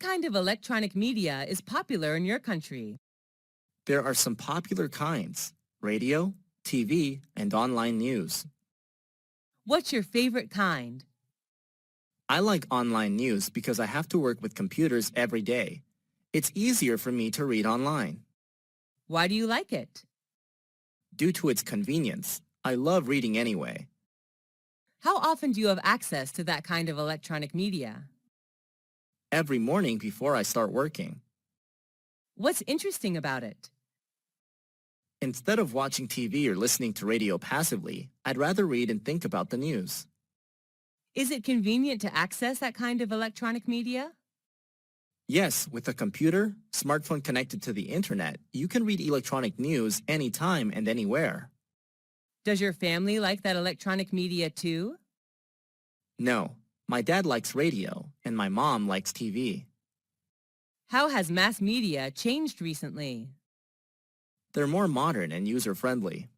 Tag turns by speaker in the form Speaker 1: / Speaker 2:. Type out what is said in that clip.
Speaker 1: What kind of electronic media is popular in your country?
Speaker 2: There are some popular kinds: radio, TV, and online news.
Speaker 1: What's your favorite kind?
Speaker 2: I like online news because I have to work with computers every day. It's easier for me to read online.
Speaker 1: Why do you like it?
Speaker 2: Due to its convenience, I love reading anyway.
Speaker 1: How often do you have access to that kind of electronic media?
Speaker 2: Every morning before I start working.
Speaker 1: What's interesting about it?
Speaker 2: Instead of watching TV or listening to radio passively, I'd rather read and think about the news.
Speaker 1: Is it convenient to access that kind of electronic media?
Speaker 2: Yes, with a computer, smartphone connected to the internet, you can read electronic news anytime and anywhere.
Speaker 1: Does your family like that electronic media too?
Speaker 2: No, my dad likes radio and my mom likes TV.
Speaker 1: How has mass media changed recently?
Speaker 2: They're more modern and user-friendly.